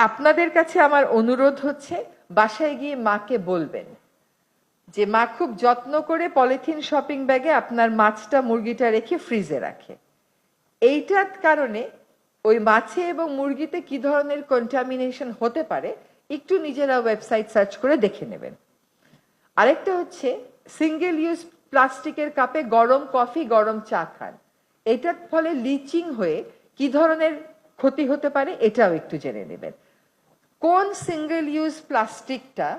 আপনাদের কাছে আমার অনুরোধ হচ্ছে বাসায় গিয়ে মাকে বলবেন যে মা খুব যত্ন করে পলিথিন শপিং ব্যাগে আপনার মাছটা মুরগিটা রেখে ফ্রিজে রাখে। এইটার কারণে ওই মাছে এবং মুরগিতে কি ধরনের কন্টামিনেশন হতে পারে একটু নিজেরা ওয়েবসাইট সার্চ করে দেখে নেবেন। আরেকটা হচ্ছে সিঙ্গেল ইউজ প্লাস্টিকের কাপে গরম কফি গরম চা খান, এটার ফলে লিচিং হয়ে কি ধরনের ক্ষতি হতে পারে এটাও একটু জেনে নেবেন। কোন সিঙ্গেল ইউজ প্লাস্টিকটা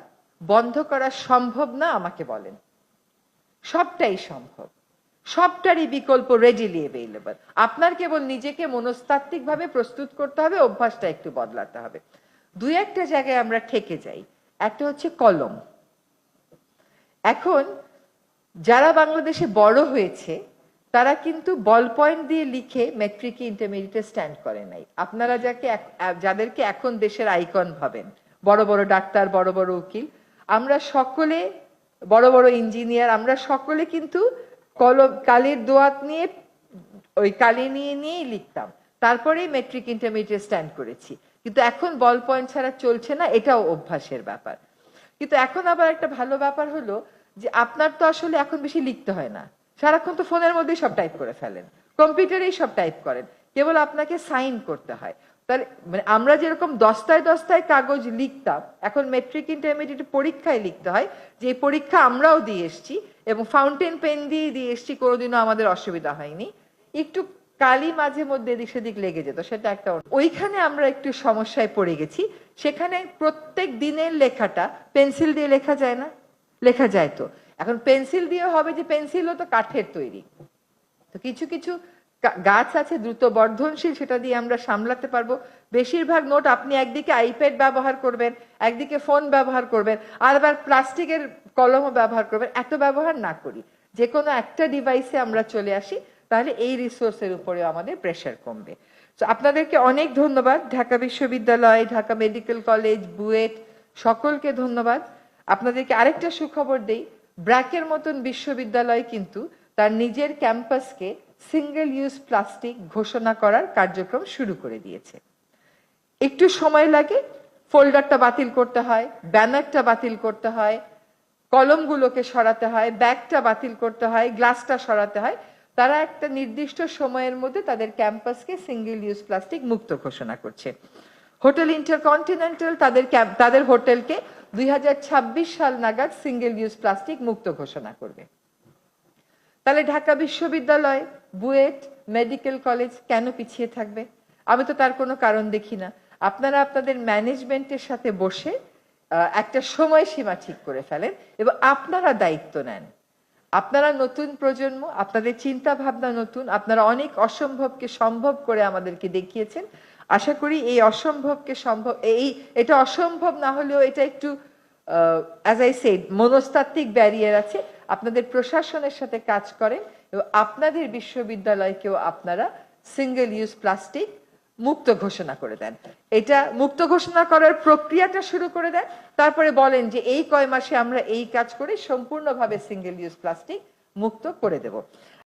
বন্ধ করা সম্ভব না আমাকে বলেন। সবটাই সম্ভব, সবটারই বিকল্প রেডিলি অ্যাভেলেবল। আপনার কেবল নিজেকে মনস্তাত্ত্বিকভাবে প্রস্তুত করতে হবে, অভ্যাসটা একটু বদলাতে হবে। দুই একটা জায়গায় আমরা ঠেকে যাই। একটা হচ্ছে কলম। এখন যারা বাংলাদেশে বড় হয়েছে তারা কিন্তু বল পয়েন্ট দিয়ে লিখে মেট্রিকে ইন্টারমিডিয়েটে স্ট্যান্ড করে নাই। আপনারা যাদেরকে এখন দেশের আইকন ভাবেন, বড় বড় ডাক্তার, বড় বড় উকিল, আমরা সকলে বড় বড় ইঞ্জিনিয়ার, আমরা সকলে কিন্তু কালির দোয়াত নিয়ে ওই কালি নিয়েই লিখতাম, তারপরেই মেট্রিক ইন্টারমিডিয়েট স্ট্যান্ড করেছি। কিন্তু এখন বল পয়েন্ট ছাড়া চলছে না, এটাও অভ্যাসের ব্যাপার। কিন্তু এখন আবার একটা ভালো ব্যাপার হলো যে আপনার তো আসলে এখন বেশি লিখতে হয় না, সারাক্ষণ তো ফোনের মধ্যেই সব টাইপ করে ফেলেন, কম্পিউটারেই সব টাইপ করেন, কেবল আপনাকে সাইন করতে হয়। তাহলে মানে আমরা যেরকম দস্তায় দস্তায় কাগজ লিখতাম, এখন মেট্রিক ইন্টারমিডিয়েট পরীক্ষায় লিখতে হয়, যে এই পরীক্ষা আমরাও দিয়ে এসছি এবং ফাউন্টেন পেন দিয়ে এসছি, কোনোদিনও আমাদের অসুবিধা হয়নি। একটু কালি মাঝে মধ্যে এদিক সেদিক লেগে যেত, সেটা একটা, ওইখানে আমরা একটু সমস্যায় পড়ে গেছি। সেখানে প্রত্যেক দিনের লেখাটা পেন্সিল দিয়ে লেখা যায় না, লেখা যায় তো, এখন পেন্সিল দিয়ে হবে যে পেন্সিলও তো কাঠের তৈরি, তো কিছু কিছু গাছ আছে দ্রুত বর্ধনশীল, সেটা দিয়ে আমরা সামলাতে পারবো। বেশিরভাগ নোট আপনি একদিকে আইপ্যাড ব্যবহার করবেন, একদিকে ফোন ব্যবহার করবেন, আর আবার প্লাস্টিকের কলমও ব্যবহার করবেন। এত ব্যবহার না করি, যে কোনো একটা ডিভাইসে আমরা চলে আসি, তাহলে এই রিসোর্সের উপরে আমাদের প্রেশার কমবে। তো আপনাদেরকে অনেক ধন্যবাদ, ঢাকা বিশ্ববিদ্যালয়, ঢাকা মেডিকেল কলেজ, বুয়েট, সকলকে ধন্যবাদ। আপনাদেরকে আরেকটা সুখবর দেই, ব্র্যাকের মতন বিশ্ববিদ্যালয় কিন্তু তার নিজের ক্যাম্পাসকে সিঙ্গেল ইউজ প্লাস্টিক ঘোষণা করার কার্যক্রম শুরু করে দিয়েছে। একটু সময় লাগে, ফোল্ডারটা বাতিল করতে হয়, ব্যানারটা বাতিল করতে হয়, কলমগুলোকে সরাতে হয়, ব্যাগটা বাতিল করতে হয়, গ্লাসটা সরাতে হয়। তারা একটা নির্দিষ্ট সময়ের মধ্যে তাদের ক্যাম্পাসকে সিঙ্গেল ইউজ প্লাস্টিক মুক্ত ঘোষণা করছে। হোটেল ইন্টারকন্টিনেন্টাল তাদের হোটেলকে 2026 সাল নাগাদ সিঙ্গেল ইউজ প্লাস্টিক মুক্ত ঘোষণা করবে। তাহলে ঢাকা বিশ্ববিদ্যালয়, বুয়েট, মেডিকেল কলেজ কেন পিছিয়ে থাকবে? আমি তো তার কোনো কারণ দেখি না। আপনারা আপনাদের ম্যানেজমেন্টের সাথে বসে একটা সময়সীমা ঠিক করে ফেলেন এবং আপনারা দায়িত্ব নেন। আপনারা নতুন প্রজন্ম, আপনাদের চিন্তা ভাবনা নতুন, আপনারা অনেক অসম্ভবকে সম্ভব করে আমাদেরকে দেখিয়েছেন। আশা করি এই অসম্ভবকে সম্ভব, এটা অসম্ভব না হলেও এটা একটু অ্যাজ আই সেড মনস্তাত্ত্বিক ব্যারিয়ার আছে। আপনাদের প্রশাসনের সাথে কাজ করেন এবং আপনাদের বিশ্ববিদ্যালয়কেও আপনারা সিঙ্গেল ইউজ প্লাস্টিক মুক্ত ঘোষণা করে দেন। এটা মুক্ত ঘোষণা করার প্রক্রিয়াটা শুরু করে দেন, তারপরে বলেন যে এই কয় মাসে আমরা এই কাজ করে সম্পূর্ণভাবে সিঙ্গেল ইউজ প্লাস্টিক মুক্ত করে দেব।